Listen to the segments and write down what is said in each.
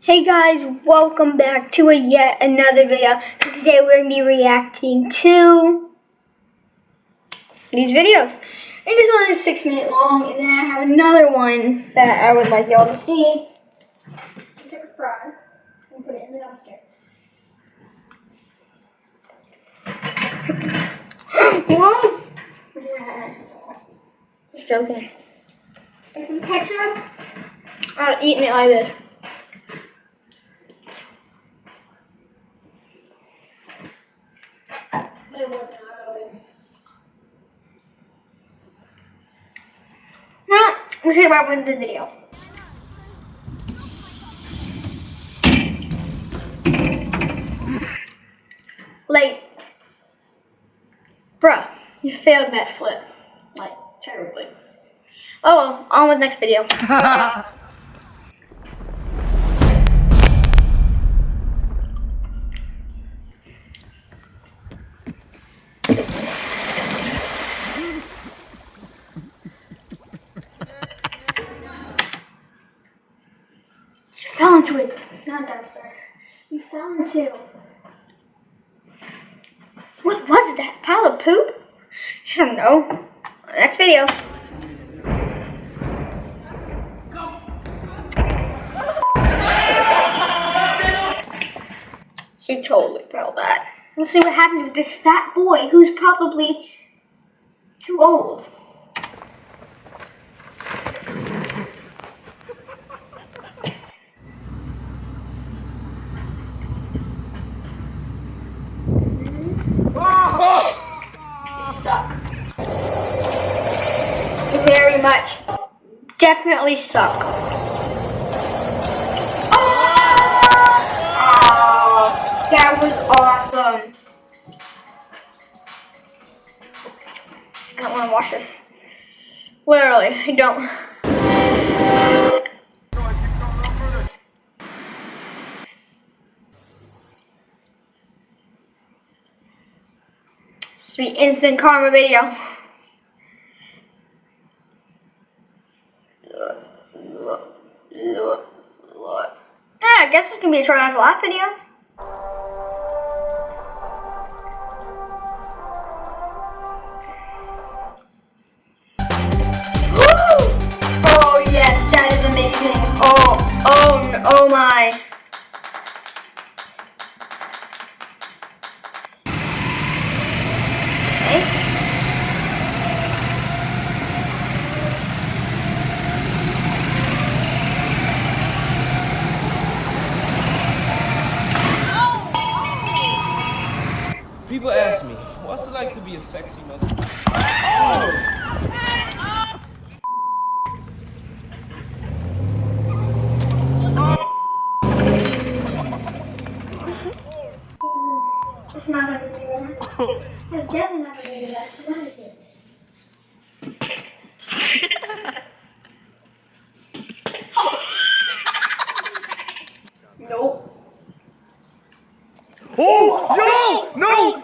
Hey guys, welcome back to yet another video. Today we're going to be reacting to these videos. And this one is 6 minutes long, and then I have another one that I would like y'all to see. I took a fry and put it in the dumpster. Whoa! Just joking. And some ketchup. I'm eating it like this. Well, we'll see about with the video. Like, bruh, you failed that flip. Like, terribly. Oh well, on with the next video. You fell into it. Not dumpster. You fell into. What was that? Pile of poop? I don't know. Next video. She totally fell that. Let's see what happens with this fat boy who's probably too old. Suck. Very much. Definitely suck. Oh, that was awesome. I don't want to watch this. Literally, I don't. Sweet instant karma video. I guess this can be a short and laugh video. Woo! Oh yes, that is amazing. Oh my. Okay. People ask me, what's it like to be a sexy mother? Oh. It's not going to do that. It's definitely not going to do that. It's not going to do that. Nope. Oh, no!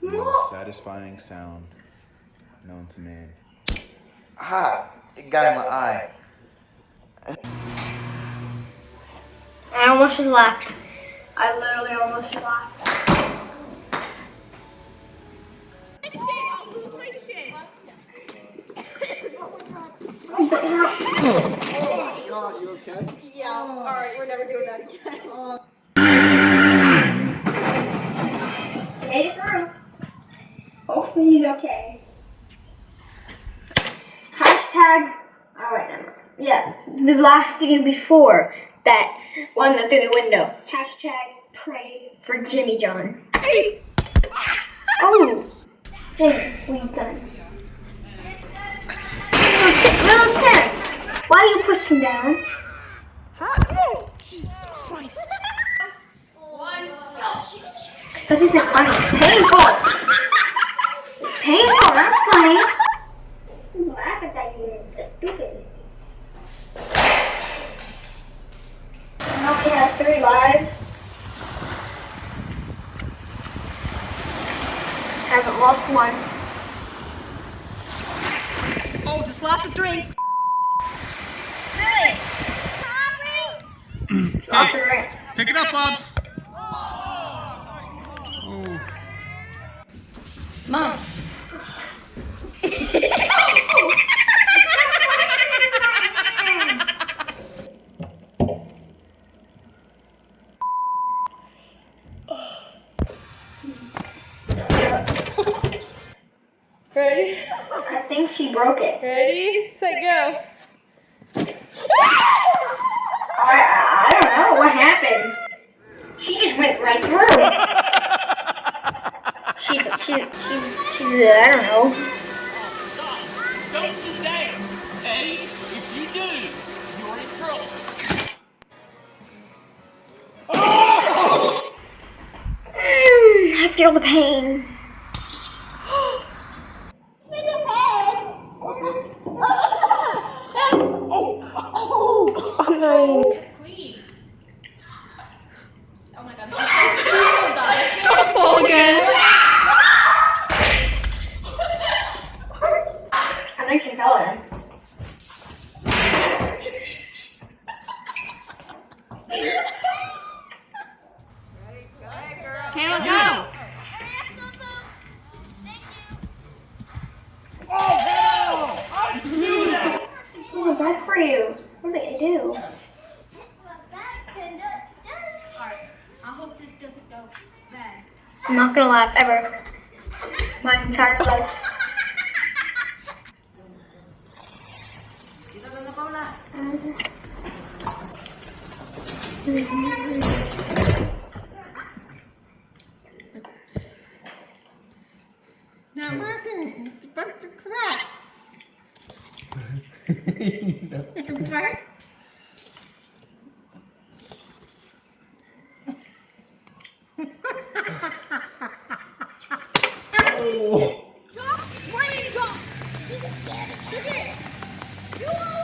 The most satisfying sound known to man. Ah, it got in my eye. I almost just laughed. I literally almost just laughed. I'll lose my shit. Oh Oh God, you okay? Yeah, alright, we're never doing that again. Made it through. Hopefully he's okay. Hashtag, alright then. Yeah, the last video before that one that through the window. Hashtag pray for Jimmy John. Oh! Hey, what you done? Little Tim, why are you pushing down? Oh, Jesus Christ. This isn't funny. Painful! Painful, not funny. Laugh at that, you stupid. Okay. have 3 lives. Haven't lost one. Oh, just lost a drink. Really? Lost a drink. Pick it up, Bobs. Mom. Ready? I think she broke it. Ready, set, go. I don't know what happened. She just went right through. She's I don't know. Don't do that. Hey, if you do, you're in trouble. I feel the pain. It's Queen. Oh my god. Please don't die. Don't fall again. I think she fell in. Kayla, go. What was that for you? What did I do? Alright, I hope this doesn't go bad. I'm not gonna laugh ever. My entire life. Now, Martin, start to crack. Right? Drop! Why did you drop? This is scary. Look at it. You are.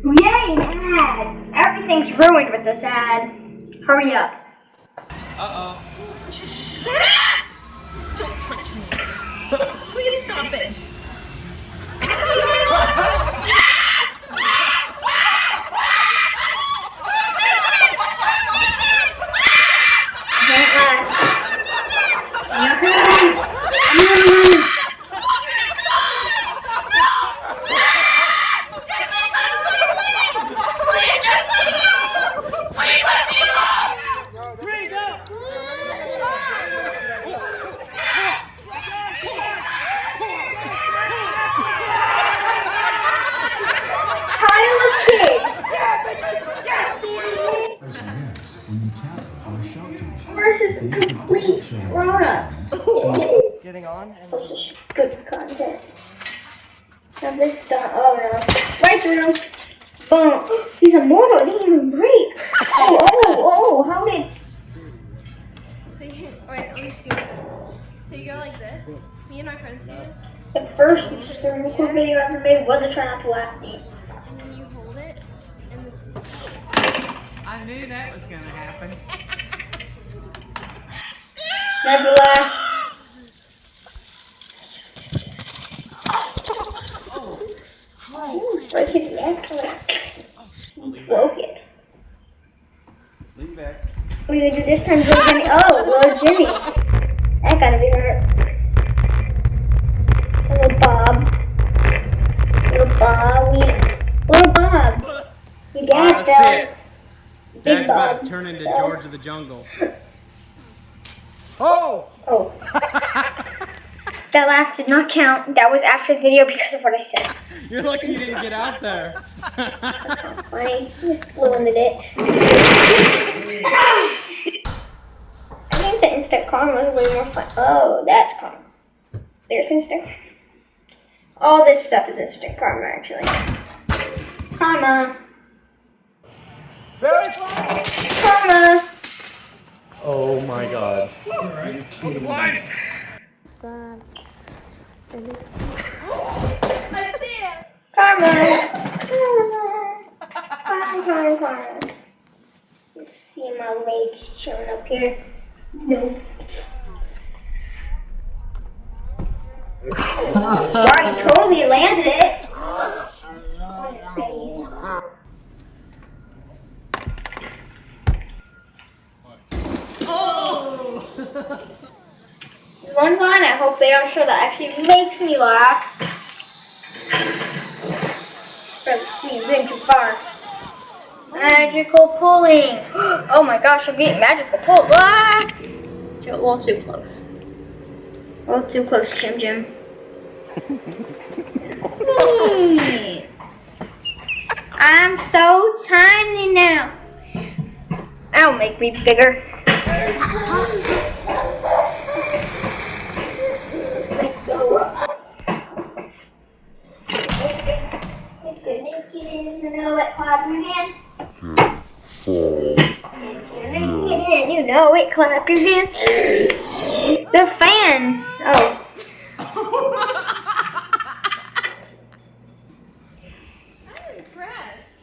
Yay, ad! Everything's ruined with this ad. Hurry up. Uh-oh. Just shut up! Don't touch me. Please stop it. Can't laugh. Complete grown-ups. Getting on and Good content. Now this stuff. Oh no. Right through. Boom. He's immortal. He didn't even break. Oh, how did. So you, wait, let me scoot it. So you go like this. Me and my friends do this. The first surgical video I ever made was a try not to laugh. And then you hold it. And then. I knew that was gonna happen. Never laugh. Break his neck. Broke it. Lean back. What are you gonna do this time, Jimmy? Oh, well, Jimmy. That gotta be hurt. Little Bob. Little Bob. Little Bob. Your dad That's fell. it. Big Dad's Bob. about to turn into George of the Jungle. Oh! Oh. That last did not count. That was after the video because of what I said. You're lucky you didn't get out there. I just flew in the ditch. I think the instant karma is way more fun. Oh, that's karma. There's instant. All this stuff is instant karma, actually. Karma. Very fun. Karma. Oh my god. Wise. Karma. Karma. You see my legs showing up here? No. I totally landed it. One line, I hope they don't show that actually makes me laugh. He's been too far. Magical pulling. Oh my gosh, I'm getting magical pull. Ah! A little too close. A little too close, Jim. Hey. I'm so tiny now. That'll make me bigger. Let's go up. You know it, clap your hands. You know it, clap your hands. The fan. Oh. I'm impressed.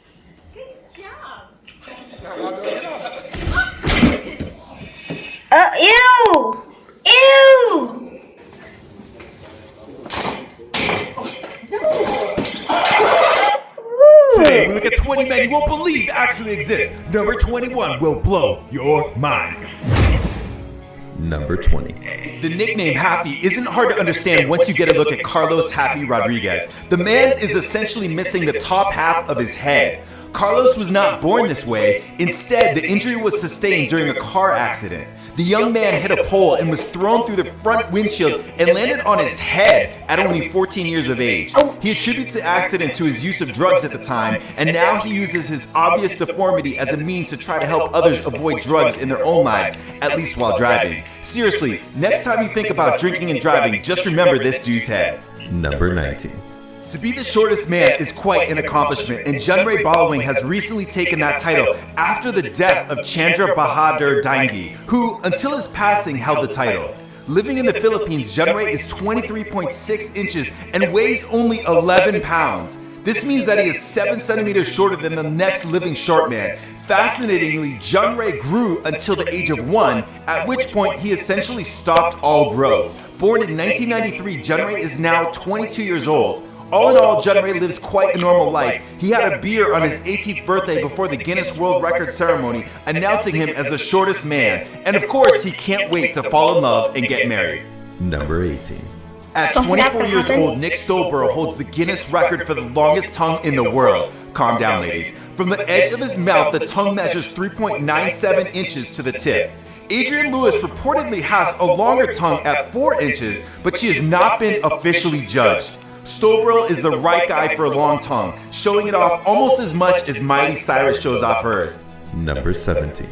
Good job. Ew! Ew! Today we look at 20 men you won't believe actually exist. Number 21 will blow your mind. Number 20. The nickname Happy isn't hard to understand once you get a look at Carlos Happy Rodriguez. The man is essentially missing the top half of his head. Carlos was not born this way. Instead, the injury was sustained during a car accident. The young man hit a pole and was thrown through the front windshield and landed on his head at only 14 years of age. He attributes the accident to his use of drugs at the time, and now he uses his obvious deformity as a means to try to help others avoid drugs in their own lives, at least while driving. Seriously, next time you think about drinking and driving, just remember this dude's head. Number 19. To be the shortest man is quite an accomplishment, and Junray Balawing has recently taken that title after the death of Chandra Bahadur Dangi, who, until his passing, held the title. Living in the Philippines, Junray is 23.6 inches and weighs only 11 pounds. This means that he is 7 centimeters shorter than the next living short man. Fascinatingly, Junray grew until the age of 1, at which point he essentially stopped all growth. Born in 1993, Junray is now 22 years old. All in all, Junray lives quite a normal life. He had a beer on his 18th birthday before the Guinness World Records ceremony, announcing him as the shortest man. And of course, he can't wait to fall in love and get married. Number 18. At 24 years old, Nick Stolborough holds the Guinness record for the longest tongue in the world. Calm down, ladies. From the edge of his mouth, the tongue measures 3.97 inches to the tip. Adrienne Lewis reportedly has a longer tongue at 4 inches, but she has not been officially judged. Stolborough is the right guy for a long tongue, showing it off almost as much as Miley Cyrus shows off hers. Number 17.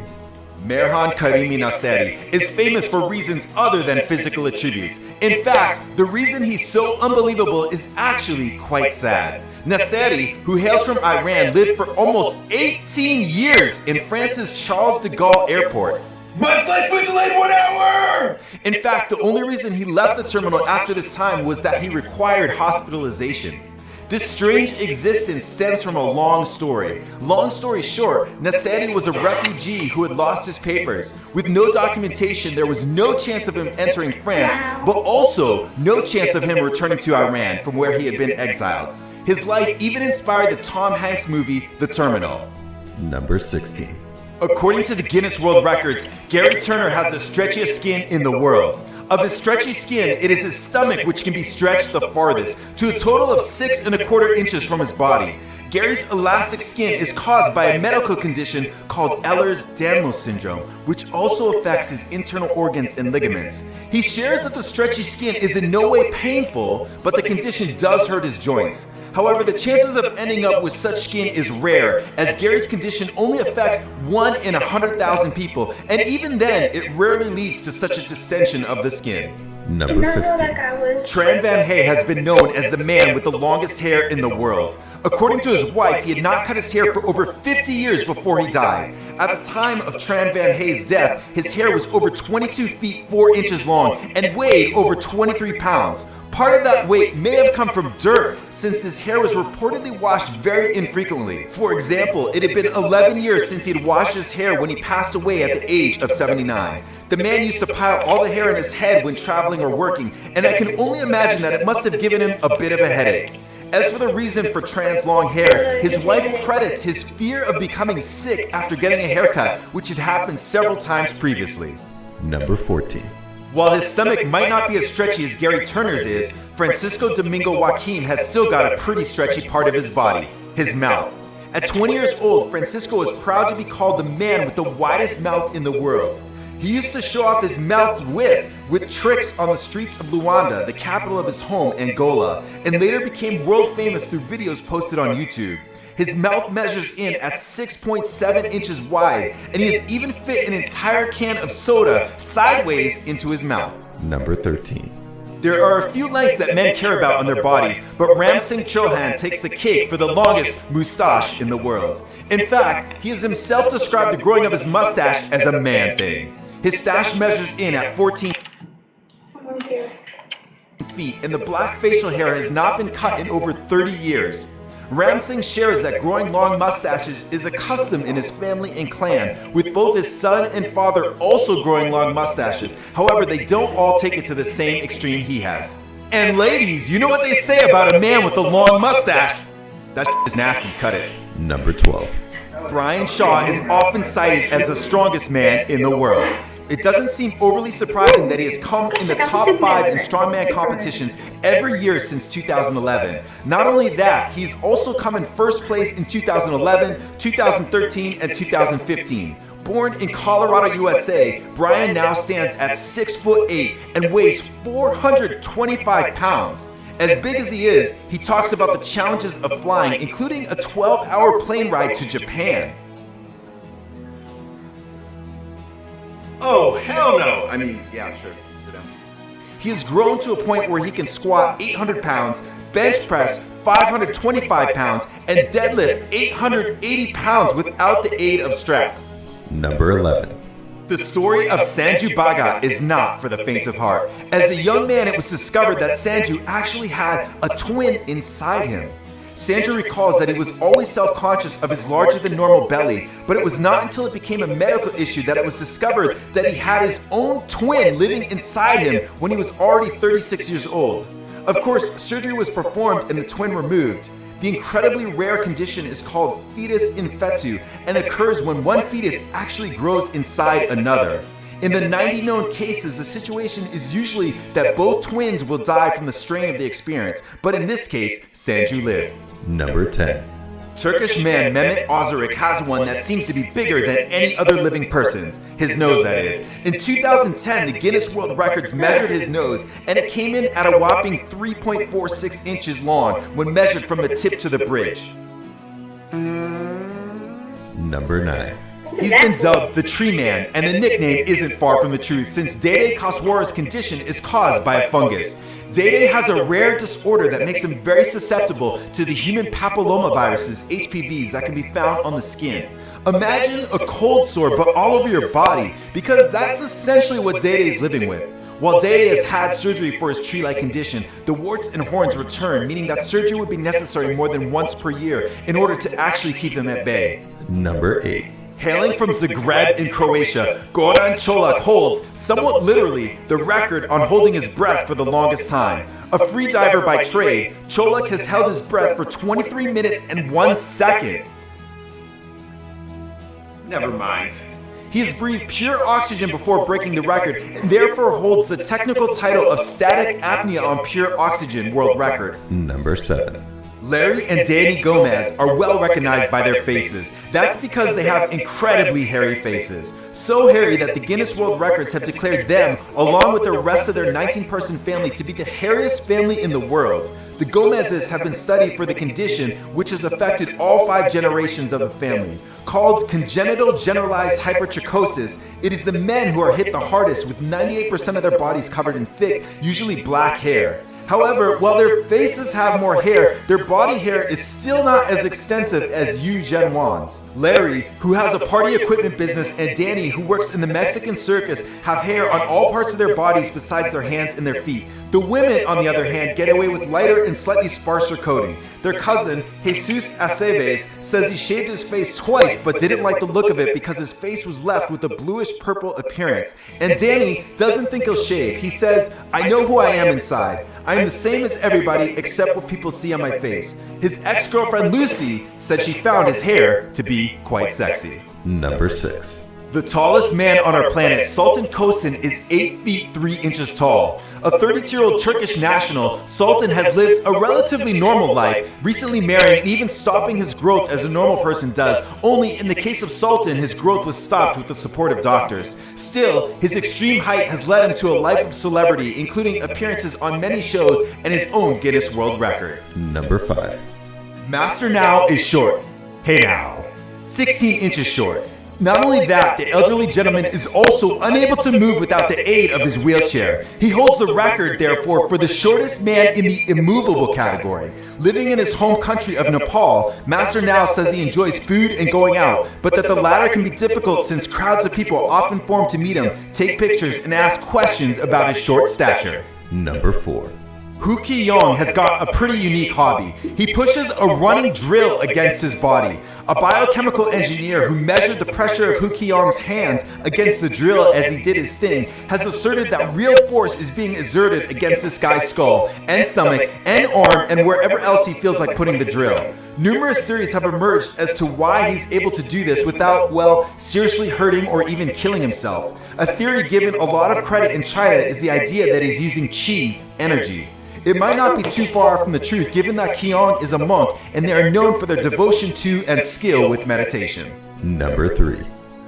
Merhan Karimi Nasseri is famous for reasons other than physical attributes. In fact, the reason he's so unbelievable is actually quite sad. Nasseri, who hails from Iran, lived for almost 18 years in France's Charles de Gaulle Airport. My flight's been delayed 1 hour! In fact, the only reason he left the terminal after this time was that he required hospitalization. This strange existence stems from a long story. Long story short, Nasseri was a refugee who had lost his papers. With no documentation, there was no chance of him entering France, but also no chance of him returning to Iran, from where he had been exiled. His life even inspired the Tom Hanks movie, The Terminal. Number 16. According to the Guinness World Records, Gary Turner has the stretchiest skin in the world. Of his stretchy skin, it is his stomach which can be stretched the farthest, to a total of 6¼ inches from his body. Gary's elastic skin is caused by a medical condition called Ehlers-Danlos syndrome, which also affects his internal organs and ligaments. He shares that the stretchy skin is in no way painful, but the condition does hurt his joints. However, the chances of ending up with such skin is rare, as Gary's condition only affects 1 in 100,000 people, and even then, it rarely leads to such a distension of the skin. Number 15. Tran Van Hey has been known as the man with the longest hair in the world. According to his wife, he had not cut his hair for over 50 years before he died. At the time of Tran Van Hay's death, his hair was over 22 feet 4 inches long and weighed over 23 pounds. Part of that weight may have come from dirt, since his hair was reportedly washed very infrequently. For example, it had been 11 years since he'd washed his hair when he passed away at the age of 79. The man used to pile all the hair in his head when traveling or working, and I can only imagine that it must have given him a bit of a headache. As for the reason for Tran's long hair, his wife credits his fear of becoming sick after getting a haircut, which had happened several times previously. Number 14. While his stomach might not be as stretchy as Gary Turner's is, Francisco Domingo Joaquim has still got a pretty stretchy part of his body, his mouth. At 20 years old, Francisco is proud to be called the man with the widest mouth in the world. He used to show off his mouth's width with tricks on the streets of Luanda, the capital of his home, Angola, and later became world famous through videos posted on YouTube. His mouth measures in at 6.7 inches wide, and he has even fit an entire can of soda sideways into his mouth. Number 13. There are a few lengths that men care about on their bodies, but Ram Singh Chauhan takes the cake for the longest moustache in the world. In fact, he has himself described the growing of his mustache as a man thing. His stash measures in at 14 feet, and the black facial hair has not been cut in over 30 years. Ram Singh shares that growing long mustaches is a custom in his family and clan, with both his son and father also growing long mustaches. However, they don't all take it to the same extreme he has. And ladies, you know what they say about a man with a long mustache? That is nasty, cut it. Number 12. Brian Shaw is often cited as the strongest man in the world. It doesn't seem overly surprising that he has come in the top 5 in strongman competitions every year since 2011. Not only that, he's also come in first place in 2011, 2013, and 2015. Born in Colorado, USA, Brian now stands at 6'8" and weighs 425 pounds. As big as he is, he talks about the challenges of flying, including a 12-hour plane ride to Japan. Oh, hell no! I mean, yeah, sure. He has grown to a point where he can squat 800 pounds, bench press 525 pounds, and deadlift 880 pounds without the aid of straps. Number 11. The story of Sanju Bhagat is not for the faint of heart. As a young man, it was discovered that Sanju actually had a twin inside him. Sanju recalls that he was always self-conscious of his larger-than-normal belly, but it was not until it became a medical issue that it was discovered that he had his own twin living inside him when he was already 36 years old. Of course, surgery was performed and the twin removed. The incredibly rare condition is called fetus in fetu and occurs when one fetus actually grows inside another. In the 90 known cases, the situation is usually that both twins will die from the strain of the experience, but in this case, Sanju lived. Number 10. Turkish man Mehmet Ozuric has one that seems to be bigger than any other living person's. His nose, that is. In 2010, the Guinness World Records measured his nose, and it came in at a whopping 3.46 inches long when measured from the tip to the bridge. Number 9. He's been dubbed the Tree Man, and the nickname isn't far from the truth since Dede Kaswara's condition is caused by a fungus. Dede has a rare disorder that makes him very susceptible to the human papillomaviruses, HPVs, that can be found on the skin. Imagine a cold sore but all over your body, because that's essentially what Dede is living with. While Dede has had surgery for his tree-like condition, the warts and horns return, meaning that surgery would be necessary more than once per year in order to actually keep them at bay. Number 8. Hailing from Zagreb in Croatia, Goran Čolak holds, somewhat literally, the record on holding his breath for the longest time. A free diver by trade, Čolak has held his breath for 23 minutes and 1 second. Never mind. He has breathed pure oxygen before breaking the record, and therefore holds the technical title of static apnea on pure oxygen world record. Number 7. Larry and Danny Gomez are well recognized by their faces. That's because they have incredibly hairy faces. So hairy that the Guinness World Records have declared them, along with the rest of their 19-person family, to be the hairiest family in the world. The Gomezes have been studied for the condition which has affected all 5 generations of the family. Called congenital generalized hypertrichosis, it is the men who are hit the hardest, with 98% of their bodies covered in thick, usually black hair. However, while their faces have more hair, their body hair is still not as extensive as Yu Zhenwan's. Larry, who has a party equipment business, and Danny, who works in the Mexican circus, have hair on all parts of their bodies besides their hands and their feet. The women, on the other hand, get away with lighter and slightly sparser coating. Their cousin, Jesus Aceves, says he shaved his face twice but didn't like the look of it because his face was left with a bluish-purple appearance. And Danny doesn't think he'll shave. He says, "I know who I am inside. I am the same as everybody except what people see on my face." His ex-girlfriend Lucy said she found his hair to be quite sexy. Number 6. The tallest man on our planet, Sultan Kosin, is 8 feet 3 inches tall. A 32-year-old Turkish national, Sultan has lived a relatively normal life, recently marrying and even stopping his growth as a normal person does. Only in the case of Sultan, his growth was stopped with the support of doctors. Still, his extreme height has led him to a life of celebrity, including appearances on many shows and his own Guinness World Record. Number 5. Master Now is short. Hey now. 16 inches short. Not only that, the elderly gentleman is also unable to move without the aid of his wheelchair. He holds the record, therefore, for the shortest man in the immovable category. Living in his home country of Nepal, Master Now says he enjoys food and going out, but that the latter can be difficult since crowds of people often form to meet him, take pictures, and ask questions about his short stature. Number 4. Hu Ki-yong has got a pretty unique hobby. He pushes a running drill against his body. A biochemical engineer who measured the pressure of Hu Ki-yong's hands against the drill as he did his thing has asserted that real force is being exerted against this guy's skull and stomach and arm and wherever else he feels like putting the drill. Numerous theories have emerged as to why he's able to do this without, well, seriously hurting or even killing himself. A theory given a lot of credit in China is the idea that he's using qi, energy. It might not be too far from the truth given that Ki-yong is a monk and they are known for their devotion to and skill with meditation. Number 3.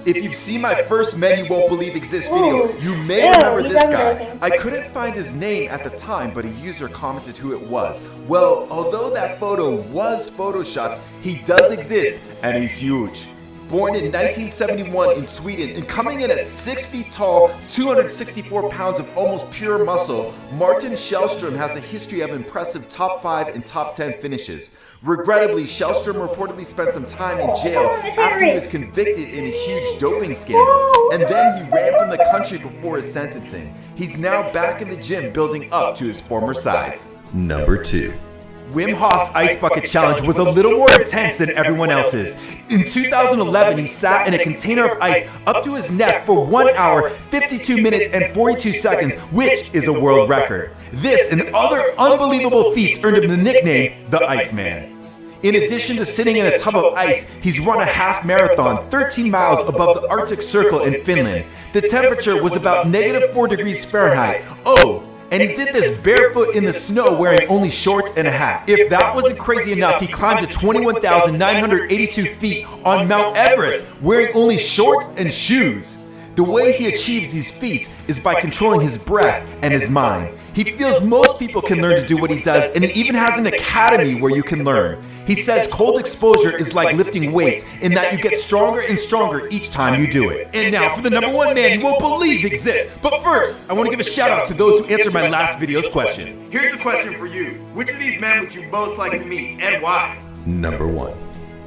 If you've seen my first Men You Won't Believe Exist video, you may remember this guy. I couldn't find his name at the time, but a user commented who it was. Well, although that photo was photoshopped, he does exist and he's huge. Born in 1971 in Sweden and coming in at 6 feet tall, 264 pounds of almost pure muscle, Martin Shellstrom has a history of impressive top 5 and top 10 finishes. Regrettably, Shellstrom reportedly spent some time in jail after he was convicted in a huge doping scandal, and then he ran from the country before his sentencing. He's now back in the gym building up to his former size. Number 2. Wim Hof's Ice Bucket Challenge was a little more intense than everyone else's. In 2011, he sat in a container of ice up to his neck for 1 hour, 52 minutes, and 42 seconds, which is a world record. This and other unbelievable feats earned him the nickname, the Iceman. In addition to sitting in a tub of ice, he's run a half marathon 13 miles above the Arctic Circle in Finland. The temperature was about -4 degrees Fahrenheit. Oh, and he did this barefoot in the snow wearing only shorts and a hat. If that wasn't crazy enough, he climbed to 21,982 feet on Mount Everest wearing only shorts and shoes. The way he achieves these feats is by controlling his breath and his mind. He feels most people can learn to do what he does, and he even has an academy where you can learn. He says cold exposure is like lifting weights in that you get stronger and stronger each time you do it. And now for the number 1 man you won't believe exists. But first, I want to give a shout out to those who answered my last video's question. Here's a question for you. Which of these men would you most like to meet and why? Number 1.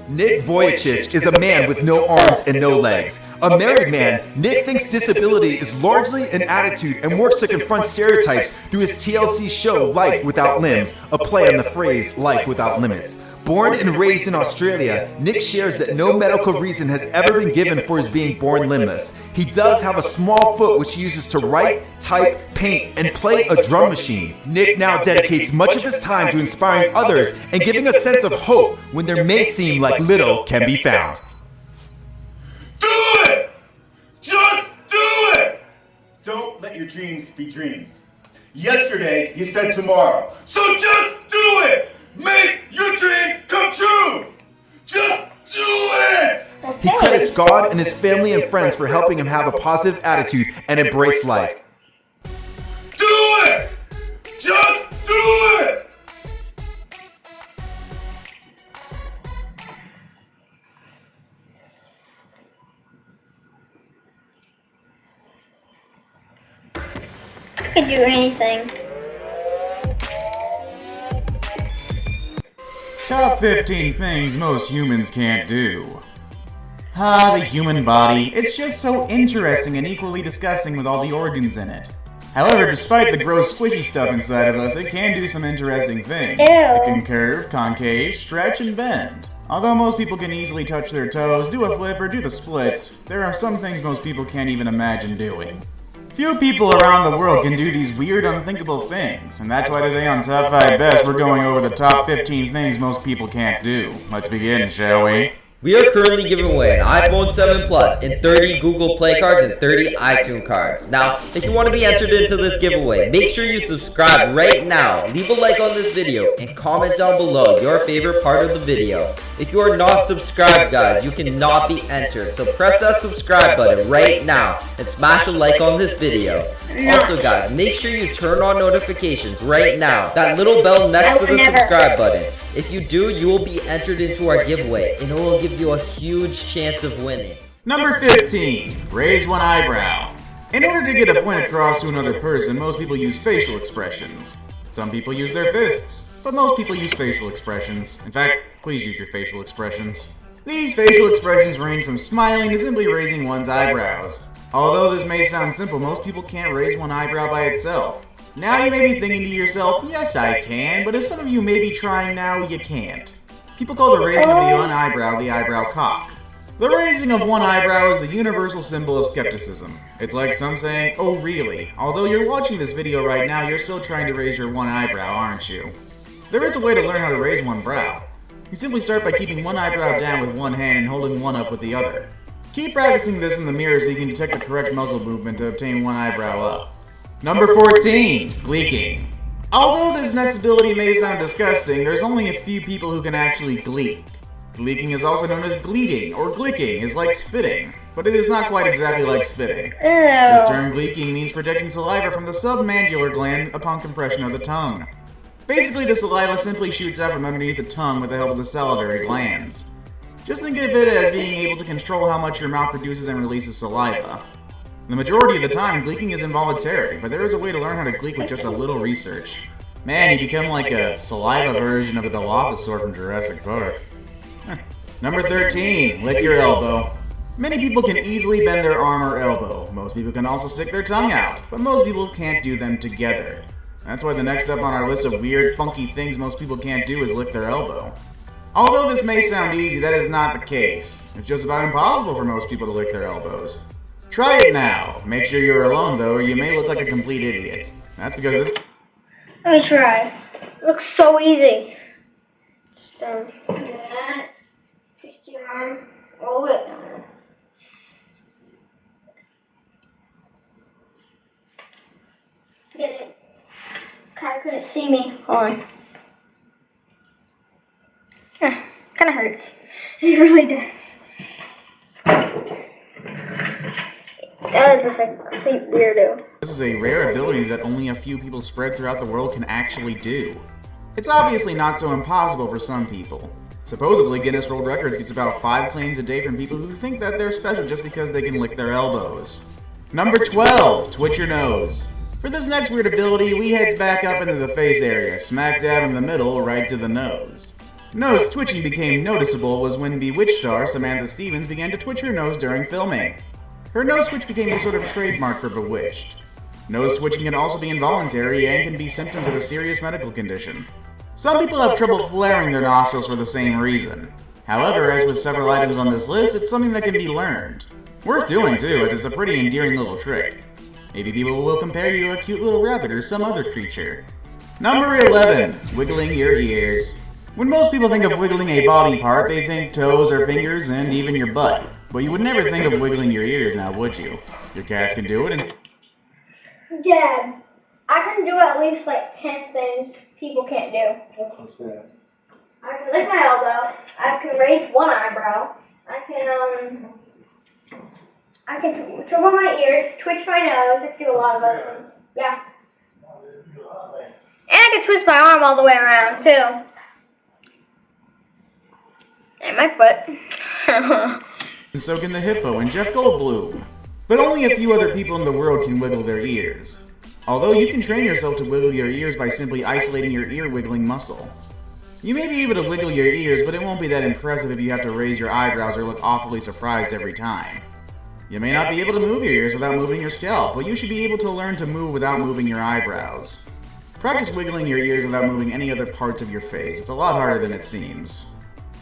Nick Vujicic is a man with no arms and no legs. A married man, Nick thinks disability is largely an attitude and works to confront stereotypes through his TLC show Life Without Limbs, a play on the phrase Life Without Limits. Born and raised in Australia, Nick shares that no medical reason has ever been given for his being born limbless. He does have a small foot which he uses to write, type, paint, and play a drum machine. Nick now dedicates much of his time to inspiring others and giving a sense of hope when there may seem like little can be found. Do it! Just do it! Don't let your dreams be dreams. Yesterday, you said tomorrow. So just do it! Make your dreams come true! Just do it! He Okay. credits God and his family and friends for helping him have a positive attitude and embrace life. Do it! Just do it! I can do anything. Top 15 things most humans can't do. Ah, the human body. It's just so interesting and equally disgusting with all the organs in it. However, despite the gross squishy stuff inside of us, it can do some interesting things. Ew. It can curve, concave, stretch, and bend. Although most people can easily touch their toes, do a flip, or do the splits, there are some things most people can't even imagine doing. Few people around the world can do these weird, unthinkable things, and that's why today on Top 5 Best, we're going over the top 15 things most people can't do. Let's begin, shall we? We are currently giving away an iPhone 7 Plus and 30 Google Play cards and 30 iTunes cards. Now, if you want to be entered into this giveaway, make sure you subscribe right now, leave a like on this video, and comment down below your favorite part of the video. If you are not subscribed, guys, you cannot be entered, so press that subscribe button right now and smash a like on this video. Also, guys, make sure you turn on notifications right now, that little bell next to the subscribe button. If you do, you will be entered into our giveaway, and it will give you a huge chance of winning. Number 15. Raise one eyebrow. In order to get a point across to another person, most people use facial expressions. Some people use their fists, but most people use facial expressions. In fact, please use your facial expressions. These facial expressions range from smiling to simply raising one's eyebrows. Although this may sound simple, most people can't raise one eyebrow by itself. Now you may be thinking to yourself, yes I can, but as some of you may be trying now, you can't. People call the raising of the one eyebrow the eyebrow cock. The raising of one eyebrow is the universal symbol of skepticism. It's like some saying, oh really? Although you're watching this video right now, you're still trying to raise your one eyebrow, aren't you? There is a way to learn how to raise one brow. You simply start by keeping one eyebrow down with one hand and holding one up with the other. Keep practicing this in the mirror so you can detect the correct muzzle movement to obtain one eyebrow up. Number 14. Gleeking. Although this next ability may sound disgusting, there's only a few people who can actually gleek. Gleeking is also known as gleeting, or glicking is like spitting, but it is not quite exactly like spitting. This term gleeking means protecting saliva from the submandibular gland upon compression of the tongue. Basically, the saliva simply shoots out from underneath the tongue with the help of the salivary glands. Just think of it as being able to control how much your mouth produces and releases saliva. The majority of the time, gleeking is involuntary, but there is a way to learn how to gleek with just a little research. Man, you become like a saliva version of the Dilophosaur from Jurassic Park. Number 13. Lick your elbow. Many people can easily bend their arm or elbow. Most people can also stick their tongue out, but most people can't do them together. That's why the next up on our list of weird, funky things most people can't do is lick their elbow. Although this may sound easy, that is not the case. It's just about impossible for most people to lick their elbows. Try it now. Make sure you're alone though, or you may look like a complete idiot. That's because this... Let me try. It looks so easy. Just do that. Twist your arm. Roll it. Get it. Kinda couldn't see me. Hold on. Kinda hurts. It really does. That is just a complete weirdo. This is a rare ability that only a few people spread throughout the world can actually do. It's obviously not so impossible for some people. Supposedly, Guinness World Records gets about 5 claims a day from people who think that they're special just because they can lick their elbows. Number 12. Twitch your nose. For this next weird ability, we head back up into the face area, smack dab in the middle, right to the nose. Nose twitching became noticeable was when Bewitched star Samantha Stevens began to twitch her nose during filming. Her nose twitch became a sort of trademark for Bewitched. Nose twitching can also be involuntary and can be symptoms of a serious medical condition. Some people have trouble flaring their nostrils for the same reason. However, as with several items on this list, it's something that can be learned. Worth doing too, as it's a pretty endearing little trick. Maybe people will compare you to a cute little rabbit or some other creature. Number 11. Wiggling your ears. When most people think of wiggling a body part, they think toes or fingers and even your butt. But you would never think of wiggling your ears now, would you? Your cats can do it and... Dad, I can do at least like 10 things people can't do. I can lift my elbow. I can raise one eyebrow. I can twiddle my ears, twitch my nose. I can do a lot of other things. Yeah. And I can twist my arm all the way around too. And my foot. And so can the hippo and Jeff Goldblum. But only a few other people in the world can wiggle their ears. Although you can train yourself to wiggle your ears by simply isolating your ear wiggling muscle. You may be able to wiggle your ears, but it won't be that impressive if you have to raise your eyebrows or look awfully surprised every time. You may not be able to move your ears without moving your scalp, but you should be able to learn to move without moving your eyebrows. Practice wiggling your ears without moving any other parts of your face. It's a lot harder than it seems.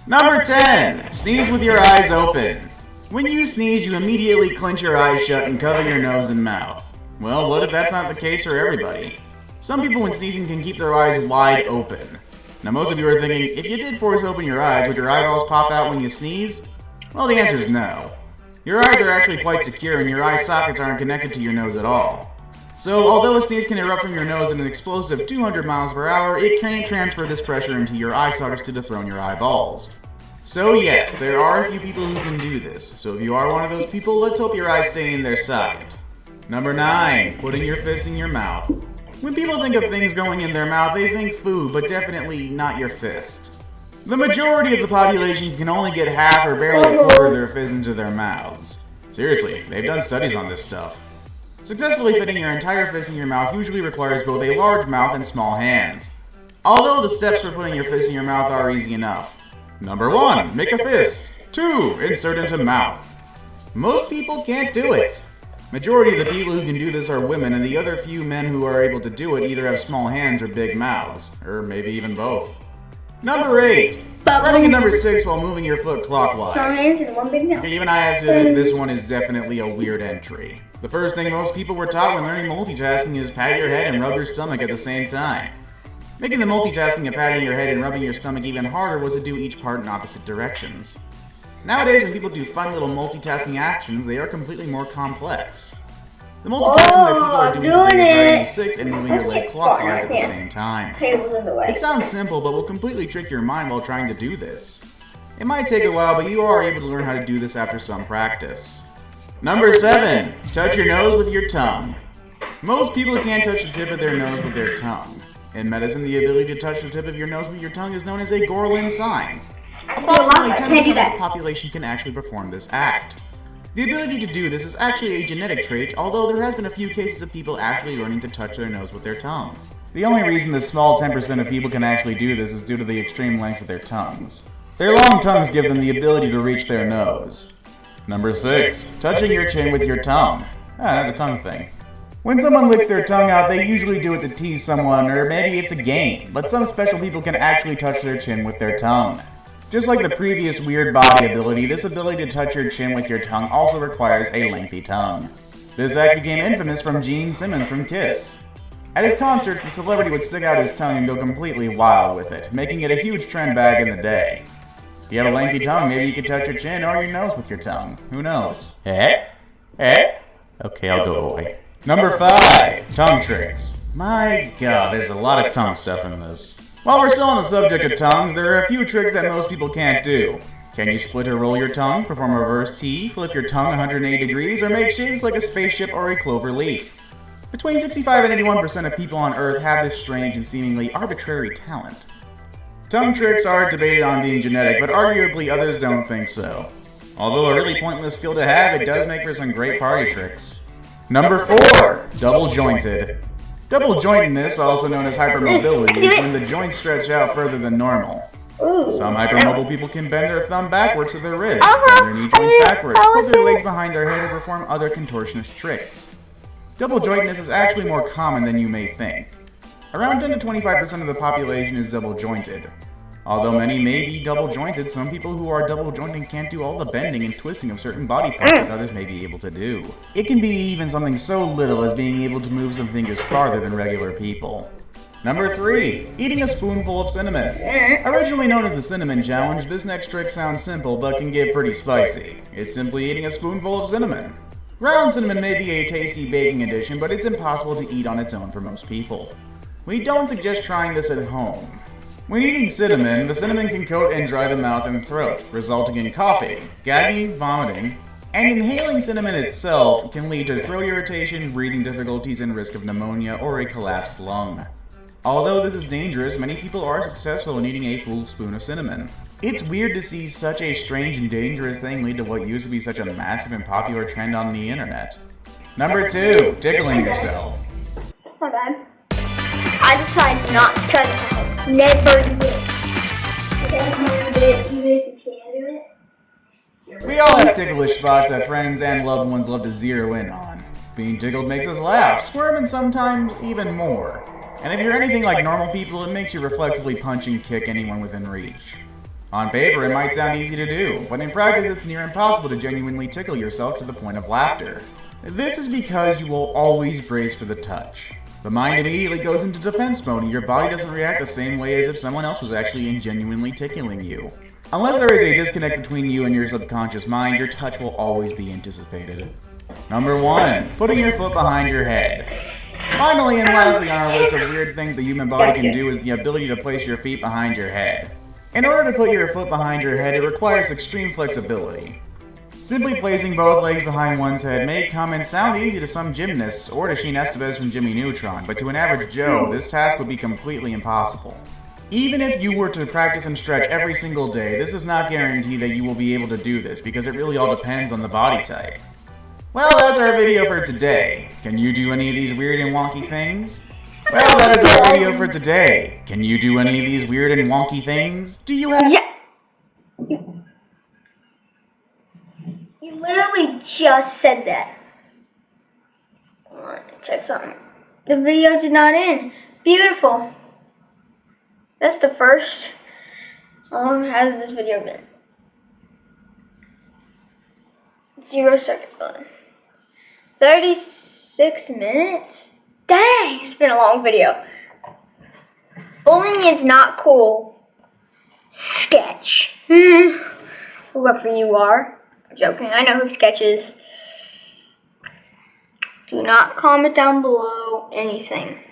Number 10. Sneeze with your eyes open. When you sneeze, you immediately clench your eyes shut and cover your nose and mouth. Well, what if that's not the case for everybody? Some people when sneezing can keep their eyes wide open. Now most of you are thinking, if you did force open your eyes, would your eyeballs pop out when you sneeze? Well, the answer is no. Your eyes are actually quite secure and your eye sockets aren't connected to your nose at all. So, although a sneeze can erupt from your nose at an explosive 200 miles per hour, it can't transfer this pressure into your eye sockets to dethrone your eyeballs. So yes, there are a few people who can do this. So if you are one of those people, let's hope your eyes stay in their socket. Number 9. Putting your fist in your mouth. When people think of things going in their mouth, they think food, but definitely not your fist. The majority of the population can only get half or barely a quarter of their fist into their mouths. Seriously, they've done studies on this stuff. Successfully fitting your entire fist in your mouth usually requires both a large mouth and small hands. Although the steps for putting your fist in your mouth are easy enough. Number 1. Make a fist. 2. Insert into mouth. Most people can't do it. Majority of the people who can do this are women, and the other few men who are able to do it either have small hands or big mouths. Or maybe even both. Number 8. Running at number 6 while moving your foot clockwise. Okay, even I have to admit this one is definitely a weird entry. The first thing most people were taught when learning multitasking is pat your head and rub your stomach at the same time. Making the multitasking of patting your head and rubbing your stomach even harder was to do each part in opposite directions. Nowadays, when people do fun little multitasking actions, they are completely more complex. The multitasking that people are doing today is riding a 6 and moving your leg clockwise at the same time. It sounds simple, but will completely trick your mind while trying to do this. It might take a while, but you are able to learn how to do this after some practice. Number 7. Touch your nose with your tongue. Most people can't touch the tip of their nose with their tongue. In medicine, the ability to touch the tip of your nose with your tongue is known as a Gorlin sign. Approximately 10% of the population can actually perform this act. The ability to do this is actually a genetic trait, although there has been a few cases of people actually learning to touch their nose with their tongue. The only reason the small 10% of people can actually do this is due to the extreme lengths of their tongues. Their long tongues give them the ability to reach their nose. Number 6. Touching your chin with your tongue. The tongue thing. When someone licks their tongue out, they usually do it to tease someone, or maybe it's a game, but some special people can actually touch their chin with their tongue. Just like the previous weird body ability, this ability to touch your chin with your tongue also requires a lengthy tongue. This act became infamous from Gene Simmons from Kiss. At his concerts, the celebrity would stick out his tongue and go completely wild with it, making it a huge trend back in the day. If you have a lengthy tongue, maybe you could touch your chin or your nose with your tongue. Who knows? Okay, I'll go away. Number 5. Tongue tricks. My god, there's a lot of tongue stuff in this. While we're still on the subject of tongues, there are a few tricks that most people can't do. Can you split or roll your tongue, perform a reverse T, flip your tongue 180 degrees, or make shapes like a spaceship or a clover leaf? Between 65 and 81% of people on Earth have this strange and seemingly arbitrary talent. Tongue tricks are debated on being genetic, but arguably others don't think so. Although a really pointless skill to have, it does make for some great party tricks. Number 4. Double jointed. Double jointedness, also known as hypermobility, is when the joints stretch out further than normal. Some hypermobile people can bend their thumb backwards to their wrist, bend their knee joints backwards, put their legs behind their head, or perform other contortionist tricks. Double jointedness is actually more common than you may think. Around 10 to 25% of the population is double jointed. Although many may be double jointed, some people who are double jointed can't do all the bending and twisting of certain body parts that others may be able to do. It can be even something so little as being able to move some fingers farther than regular people. Number 3. Eating a spoonful of cinnamon. Originally known as the Cinnamon Challenge, this next trick sounds simple but can get pretty spicy. It's simply eating a spoonful of cinnamon. Ground cinnamon may be a tasty baking addition, but it's impossible to eat on its own for most people. We don't suggest trying this at home. When eating cinnamon, the cinnamon can coat and dry the mouth and throat, resulting in coughing, gagging, vomiting, and inhaling cinnamon itself can lead to throat irritation, breathing difficulties, and risk of pneumonia or a collapsed lung. Although this is dangerous, many people are successful in eating a full spoon of cinnamon. It's weird to see such a strange and dangerous thing lead to what used to be such a massive and popular trend on the internet. Number 2, tickling yourself. My bad. I decided not to try this. Never do it. We all have ticklish spots that friends and loved ones love to zero in on. Being tickled makes us laugh, squirm, and sometimes even more. And if you're anything like normal people, it makes you reflexively punch and kick anyone within reach. On paper, it might sound easy to do, but in practice, it's near impossible to genuinely tickle yourself to the point of laughter. This is because you will always brace for the touch. The mind immediately goes into defense mode and your body doesn't react the same way as if someone else was actually and genuinely tickling you. Unless there is a disconnect between you and your subconscious mind, your touch will always be anticipated. Number 1, putting your foot behind your head. Finally and lastly on our list of weird things the human body can do is the ability to place your feet behind your head. In order to put your foot behind your head, it requires extreme flexibility. Simply placing both legs behind one's head may come and sound easy to some gymnasts or to Sheen Estevez from Jimmy Neutron, but to an average Joe, this task would be completely impossible. Even if you were to practice and stretch every single day, this does not guarantee that you will be able to do this, because it really all depends on the body type. Well, that's our video for today. Can you do any of these weird and wonky things? Well, that is our video for today. Can you do any of these weird and wonky things? Do you have... Yeah. You literally just said that. Alright, check something. The video did not end. Beautiful. That's the first. How long has this video been? 0 seconds on. 36 minutes? Dang, it's been a long video. Bullying is not cool. Sketch. Whoever you are. I'm joking, I know who Sketch is. Do not comment down below anything.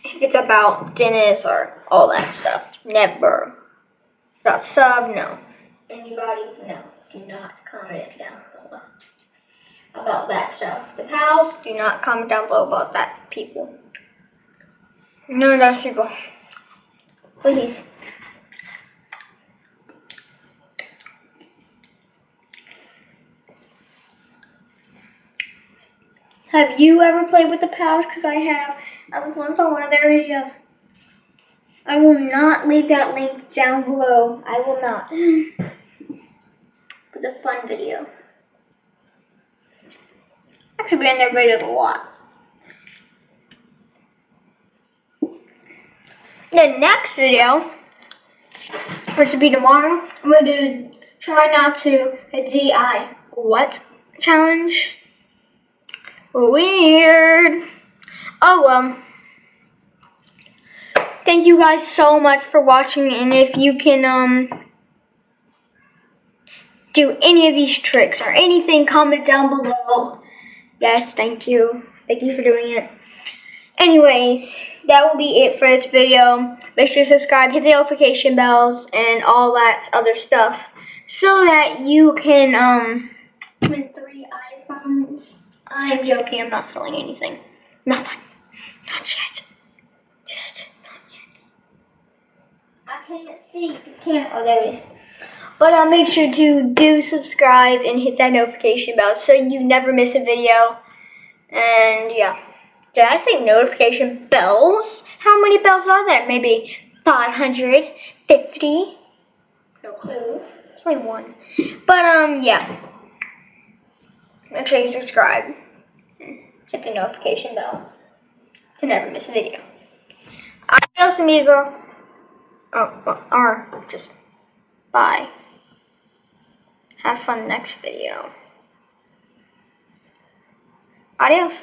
If it's about Dennis or all that stuff, never. About sub, no. Anybody, no. Do not comment down below about that stuff. The pals, do not comment down below about that people. None of those people. Please. Have you ever played with the pals? Because I have. I was once on one of their videos. I will not leave that link down below. I will not. It's a fun video. Actually, been in their videos a lot. The next video, which will be tomorrow, I'm going to try not to DI what challenge. Weird. Oh, well. Thank you guys so much for watching, and if you can, do any of these tricks or anything, comment down below. Yes, thank you. Thank you for doing it. Anyways, that will be it for this video. Make sure to subscribe, hit the notification bells, and all that other stuff, so that you can, win 3 iPhones. I'm joking, I'm not selling anything. Not yet. Just not yet. I can't see. You can't. Oh, there it is. But make sure to do subscribe and hit that notification bell so you never miss a video. And yeah. Did I say notification bells? How many bells are there? Maybe 550? No clue. It's only one. But yeah. Make sure you subscribe. Hit the notification bell to never miss a video. Adios, amigo. Or just bye. Have fun next video. Adios.